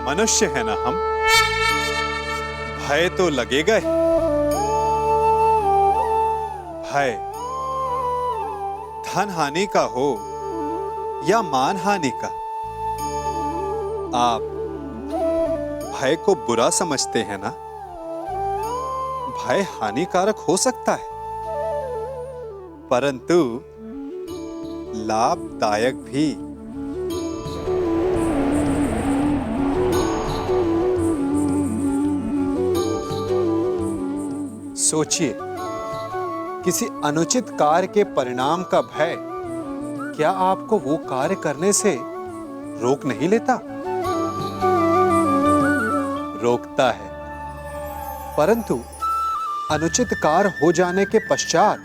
मनुष्य है ना हम, भय तो लगेगा ही। भय धन हानि का हो या मान हानि का, आप भय को बुरा समझते हैं ना। भय हानिकारक हो सकता है, परंतु लाभदायक भी। सोचिए, किसी अनुचित कार्य के परिणाम का भय क्या आपको वो कार्य करने से रोक नहीं लेता? रोकता है, परंतु अनुचित कार्य हो जाने के पश्चात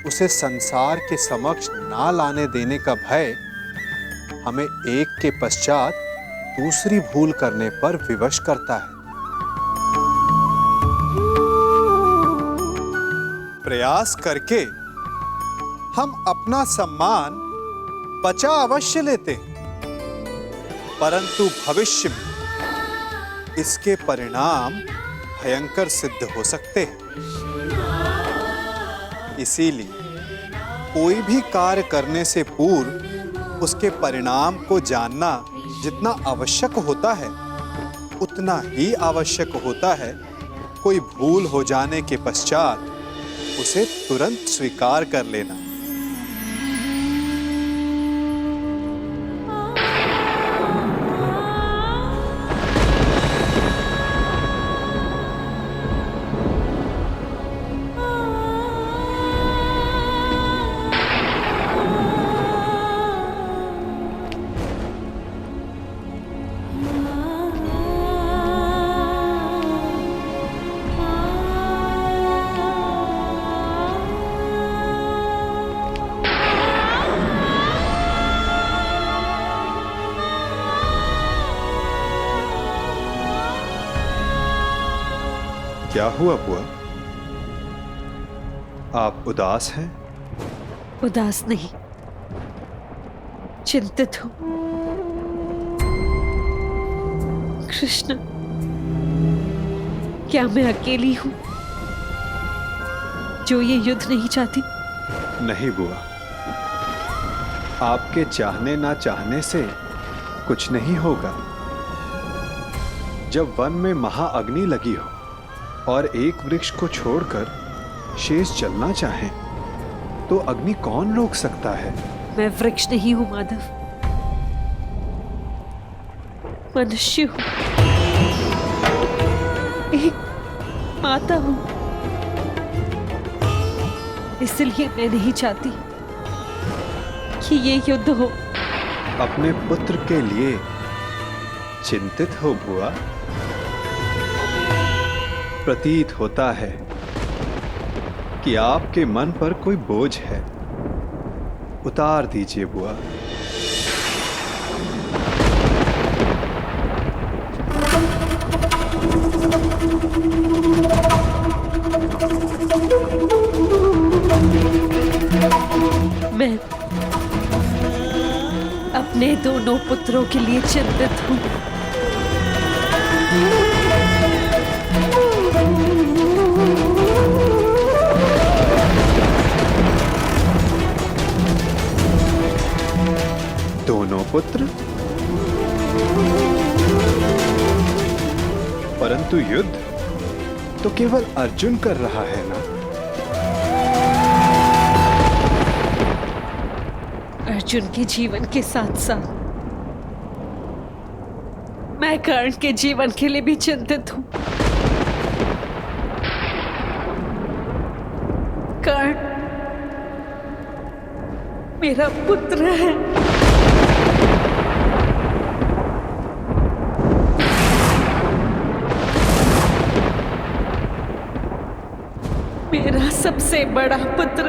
उसे संसार के समक्ष ना लाने देने का भय हमें एक के पश्चात दूसरी भूल करने पर विवश करता है। प्रयास करके हम अपना सम्मान बचा अवश्य लेते हैं, परंतु भविष्य में इसके परिणाम भयंकर सिद्ध हो सकते हैं। इसीलिए कोई भी कार्य करने से पूर्व उसके परिणाम को जानना जितना आवश्यक होता है, उतना ही आवश्यक होता है कोई भूल हो जाने के पश्चात उसे तुरंत स्वीकार कर लेना। क्या हुआ बुआ? आप उदास हैं? उदास नहीं, चिंतित हूं। कृष्ण, क्या मैं अकेली हूं जो ये युद्ध नहीं चाहती? नहीं बुआ, आपके चाहने ना चाहने से कुछ नहीं होगा। जब वन में महाअग्नि लगी हो और एक वृक्ष को छोड़कर शेष जलना चाहे, तो अग्नि कौन रोक सकता है? मैं वृक्ष नहीं हूं माधव, मनुष्य हूं, एक माता हूं। इसलिए मैं नहीं चाहती कि ये युद्ध हो। अपने पुत्र के लिए चिंतित हो बुआ? प्रतीत होता है कि आपके मन पर कोई बोझ है। उतार दीजिए बुआ। मैं अपने दोनों पुत्रों के लिए चिंतित हूं। दोनों पुत्र? परंतु युद्ध तो केवल अर्जुन कर रहा है ना? अर्जुन के जीवन के साथ साथ मैं कर्ण के जीवन के लिए भी चिंतित हूं। कर्ण मेरा पुत्र है। मेरा सबसे बड़ा पुत्र।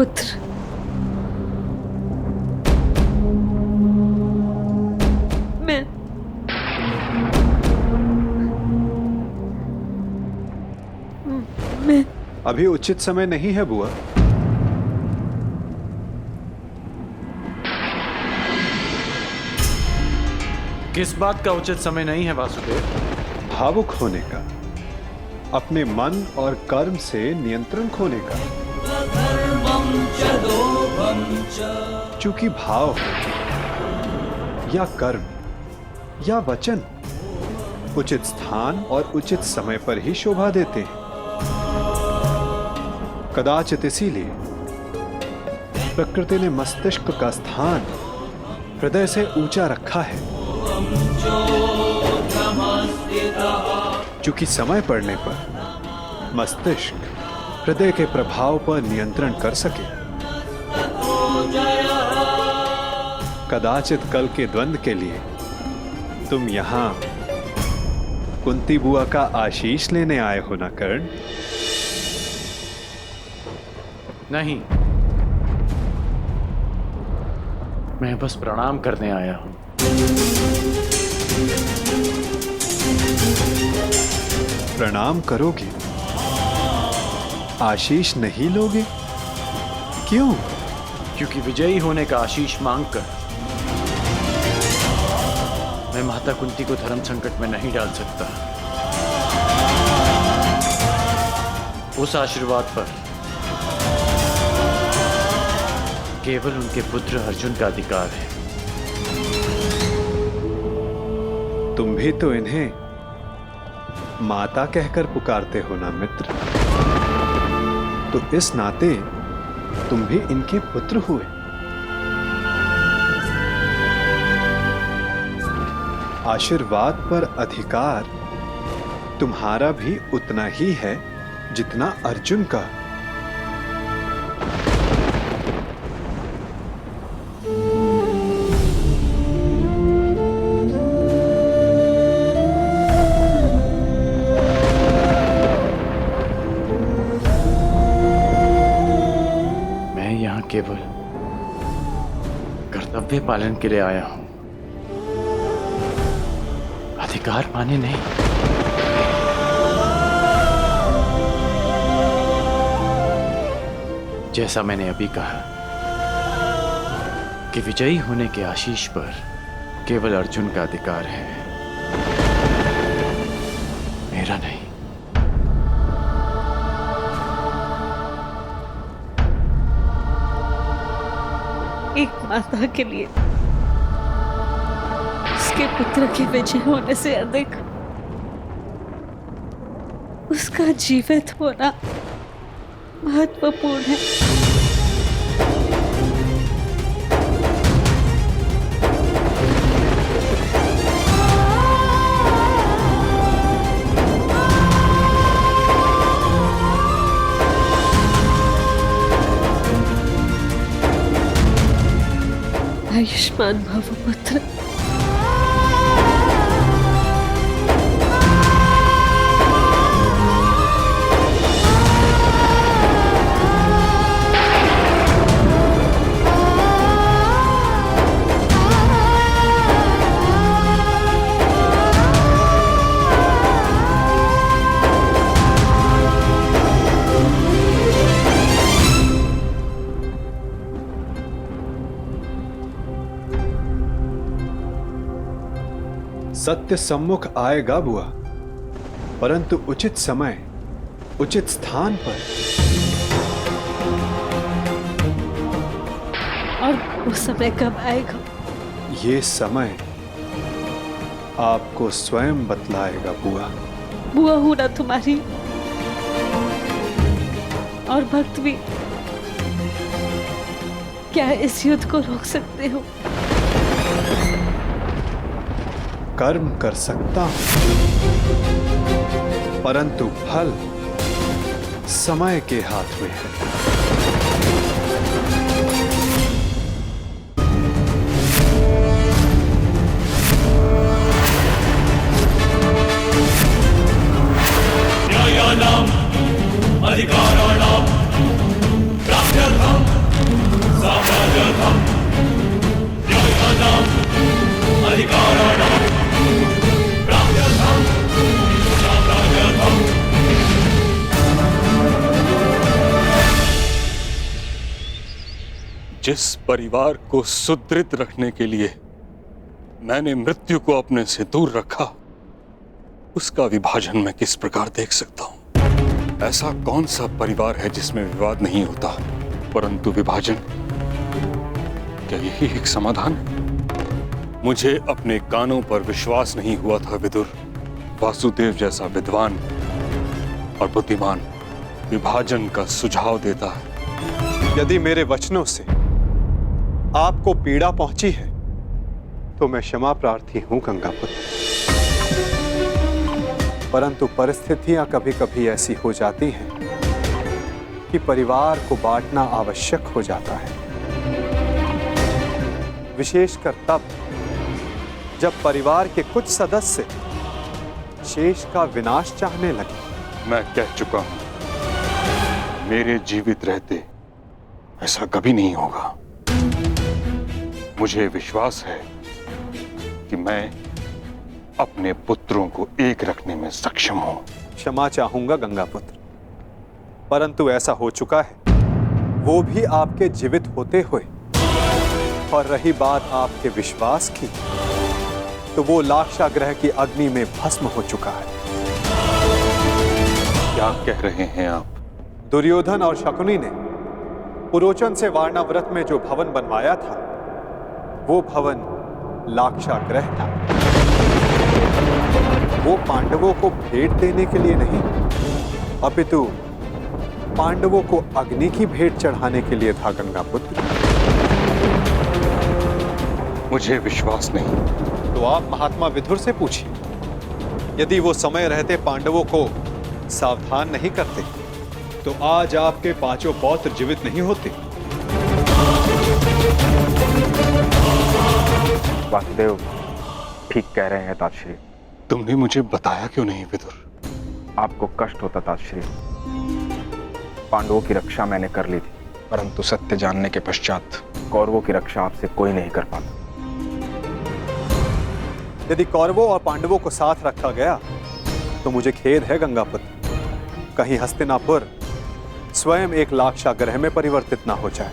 पुत्र। मैं अभी उचित समय नहीं है बुआ। किस बात का उचित समय नहीं है वासुदेव? भावुक होने का, अपने मन और कर्म से नियंत्रण खोने का। चूंकि भाव या कर्म या वचन उचित स्थान और उचित समय पर ही शोभा देते हैं। कदाचित इसीलिए प्रकृति ने मस्तिष्क का स्थान हृदय से ऊंचा रखा है, चूंकि समय पड़ने पर मस्तिष्क हृदय के प्रभाव पर नियंत्रण कर सके। कदाचित कल के द्वंद्व के लिए तुम यहां कुंती बुआ का आशीष लेने आए हो ना कर्ण? नहीं, मैं बस प्रणाम करने आया हूं। प्रणाम करोगे, आशीष नहीं लोगे? क्यों? क्योंकि विजयी होने का आशीष मांगकर मैं माता कुंती को धर्म संकट में नहीं डाल सकता। उस आशीर्वाद पर केवल उनके पुत्र अर्जुन का अधिकार है। तुम भी तो इन्हें माता कहकर पुकारते हो ना मित्र, तो इस नाते तुम भी इनके पुत्र हुए। आशीर्वाद पर अधिकार तुम्हारा भी उतना ही है जितना अर्जुन का। मैं यहां केवल कर्तव्य पालन के लिए आया हूं, अधिकार पाने नहीं। जैसा मैंने अभी कहा कि विजयी होने के आशीष पर केवल अर्जुन का अधिकार है, मेरा नहीं। एक माता के लिए उसके पुत्र के विजय होने से अधिक उसका जीवित होना महत्वपूर्ण है। आयुष्मान भव पुत्र। सत्य सम्मुख आएगा बुआ, परंतु उचित समय उचित स्थान पर। और वो समय कब आएगा? ये समय आपको स्वयं बतलाएगा बुआ। बुआ हूं ना तुम्हारी, और भक्त भी। क्या इस युद्ध को रोक सकते हो? कर्म कर सकता हूं, परंतु फल समय के हाथ में है। न्यायानाम् अधिकाराणां प्राप्त्यर्थं जिस परिवार को सुदृढ़ रखने के लिए मैंने मृत्यु को अपने से दूर रखा, उसका विभाजन मैं किस प्रकार देख सकता हूं? ऐसा कौन सा परिवार है जिसमें विवाद नहीं होता, परंतु विभाजन? क्या यही एक समाधान है? मुझे अपने कानों पर विश्वास नहीं हुआ था विदुर। वासुदेव जैसा विद्वान और बुद्धिमान विभाजन का सुझाव देता है। यदि मेरे वचनों से आपको पीड़ा पहुंची है तो मैं क्षमा प्रार्थी हूं गंगापुत्र, परंतु परिस्थितियां कभी कभी ऐसी हो जाती हैं कि परिवार को बांटना आवश्यक हो जाता है, विशेषकर तब जब परिवार के कुछ सदस्य शेष का विनाश चाहने लगे। मैं कह चुका हूं, मेरे जीवित रहते ऐसा कभी नहीं होगा। मुझे विश्वास है कि मैं अपने पुत्रों को एक रखने में सक्षम हूं। क्षमा चाहूंगा गंगापुत्र, परंतु ऐसा हो चुका है, वो भी आपके जीवित होते हुए। और रही बात आपके विश्वास की, तो वो लाक्षागृह की अग्नि में भस्म हो चुका है। क्या कह रहे हैं आप? दुर्योधन और शकुनी ने पुरोचन से वारणाव्रत में जो भवन बनवाया था, वो भवन लाक्षागृह था। वो पांडवों को भेंट देने के लिए नहीं, अपितु पांडवों को अग्नि की भेंट चढ़ाने के लिए था गंगापुत्र। मुझे विश्वास नहीं। तो आप महात्मा विदुर से पूछिए, यदि वो समय रहते पांडवों को सावधान नहीं करते तो आज आपके पांचों पौत्र जीवित नहीं होते। वासुदेव ठीक कह रहे हैं तातश्री। तुमने मुझे बताया क्यों नहीं विदुर? आपको कष्ट होता तातश्री। पांडवों की रक्षा मैंने कर ली थी, परंतु सत्य जानने के पश्चात कौरवों की रक्षा आपसे कोई नहीं कर पाता। यदि कौरवों और पांडवों को साथ रखा गया तो मुझे खेद है गंगापुत्र, कहीं हस्तिनापुर स्वयं एक लाक्षागृह में परिवर्तित ना हो जाए।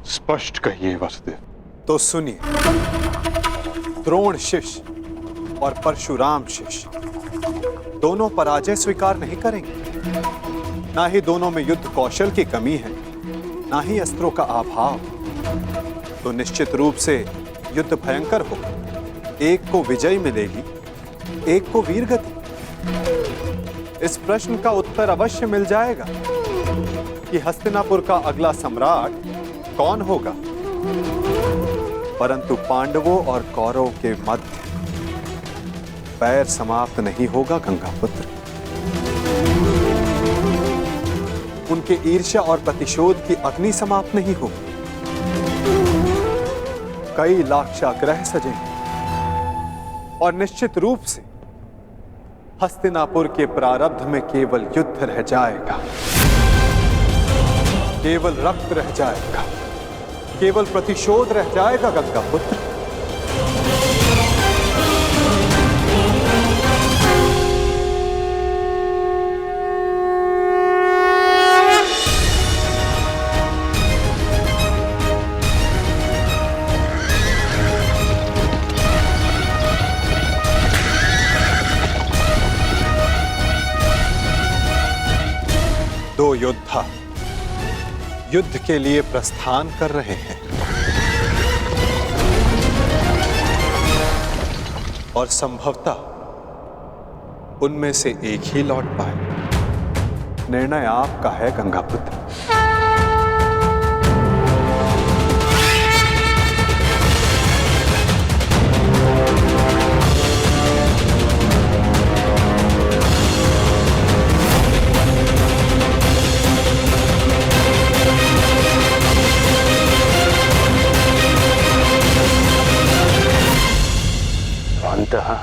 स्पष्ट कहिए वासुदेव। तो सुनिए, द्रोण शिष्य और परशुराम शिष्य दोनों पराजय स्वीकार नहीं करेंगे। ना ही दोनों में युद्ध कौशल की कमी है, ना ही अस्त्रों का अभाव। तो निश्चित रूप से युद्ध भयंकर हो, एक को विजय मिलेगी, एक को वीरगति। इस प्रश्न का उत्तर अवश्य मिल जाएगा कि हस्तिनापुर का अगला सम्राट कौन होगा, परंतु पांडवों और कौरवों के मध्य बैर समाप्त नहीं होगा गंगापुत्र। उनके ईर्ष्या और प्रतिशोध की अग्नि समाप्त नहीं होगी। कई लाक्षागृह सजेंगे और निश्चित रूप से हस्तिनापुर के प्रारब्ध में केवल युद्ध रह जाएगा, केवल रक्त रह जाएगा, केवल प्रतिशोध रह जाएगा गंगापुत्र। दो योद्धा युद्ध के लिए प्रस्थान कर रहे हैं और संभवतः उनमें से एक ही लौट पाए। निर्णय आपका है गंगापुत्र।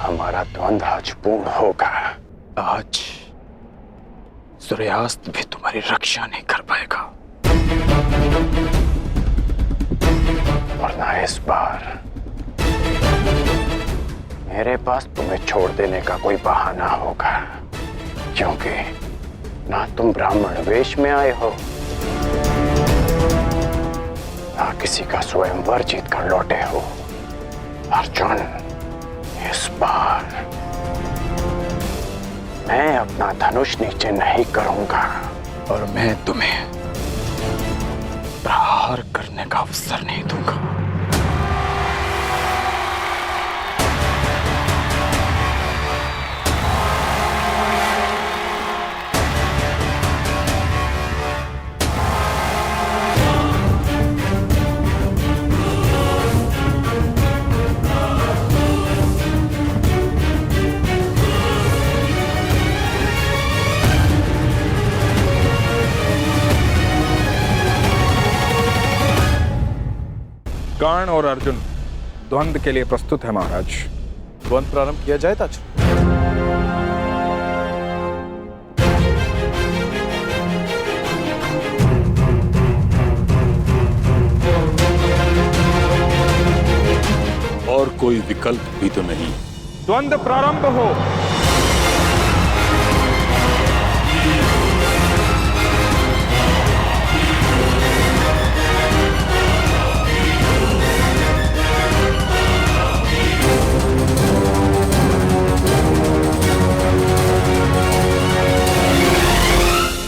हमारा द्वंद्व आज पूर्ण होगा। आज सूर्यास्त भी तुम्हारी रक्षा नहीं कर पाएगा, वरना इस बार मेरे पास तुम्हें छोड़ देने का कोई बहाना होगा, क्योंकि ना तुम ब्राह्मण वेश में आए हो किसी का स्वयंवर जीत कर लौटे हो। अर्जुन, इस बार मैं अपना धनुष नीचे नहीं करूंगा और मैं तुम्हें प्रहार करने का अवसर नहीं दूंगा। कर्ण और अर्जुन द्वंद्व के लिए प्रस्तुत है महाराज। द्वंद्व प्रारंभ किया जाए ताज। और कोई विकल्प भी तो नहीं। द्वंद्व प्रारंभ हो।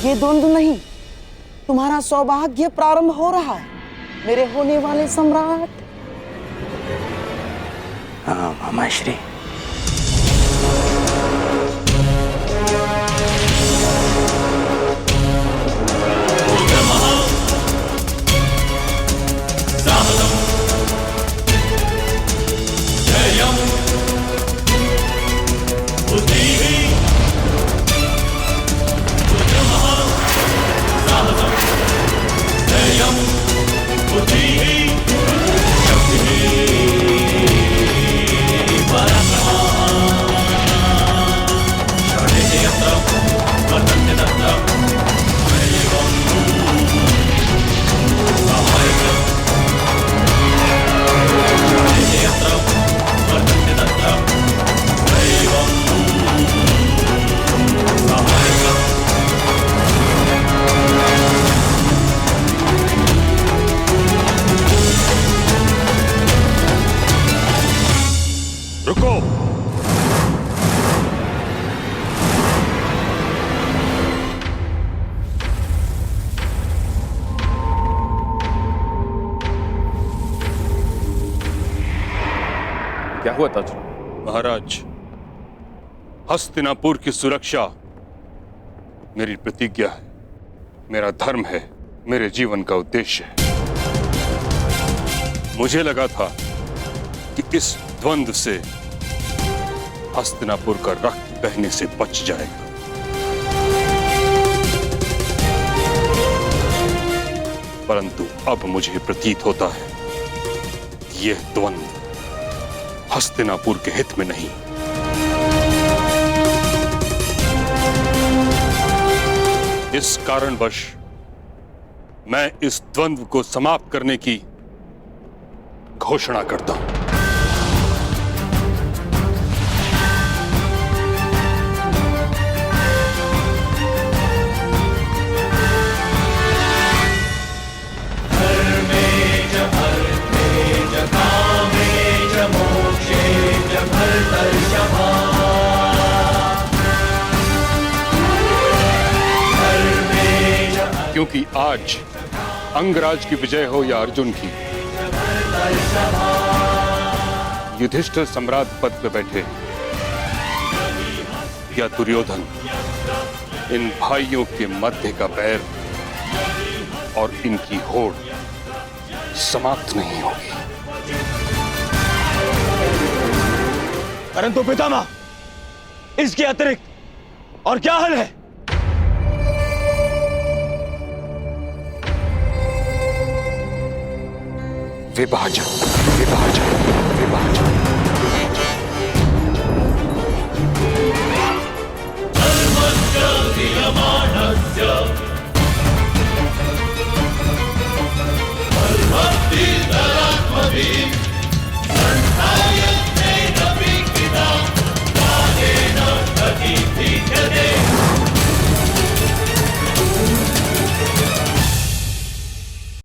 ये द्वंद्व नहीं, तुम्हारा सौभाग्य प्रारंभ हो रहा है मेरे होने वाले सम्राट। हाँ मामाश्री। रुको। क्या हुआ ताज? महाराज, हस्तिनापुर की सुरक्षा मेरी प्रतिज्ञा है, मेरा धर्म है, मेरे जीवन का उद्देश्य है। मुझे लगा था कि इस द्वंद्व से हस्तिनापुर का रक्त बहने से बच जाएगा, परंतु अब मुझे प्रतीत होता है कि यह द्वंद्व हस्तिनापुर के हित में नहीं। इस कारणवश मैं इस द्वंद्व को समाप्त करने की घोषणा करता हूं। क्योंकि आज अंगराज की विजय हो या अर्जुन की, युधिष्ठिर सम्राट पद पर बैठे या दुर्योधन, इन भाइयों के मध्य का बैर और इनकी होड़ समाप्त नहीं होगी। परंतु पितामह, इसके अतिरिक्त और क्या हल है? विभाजन, विभाजन, विभाजन। धर्मस्य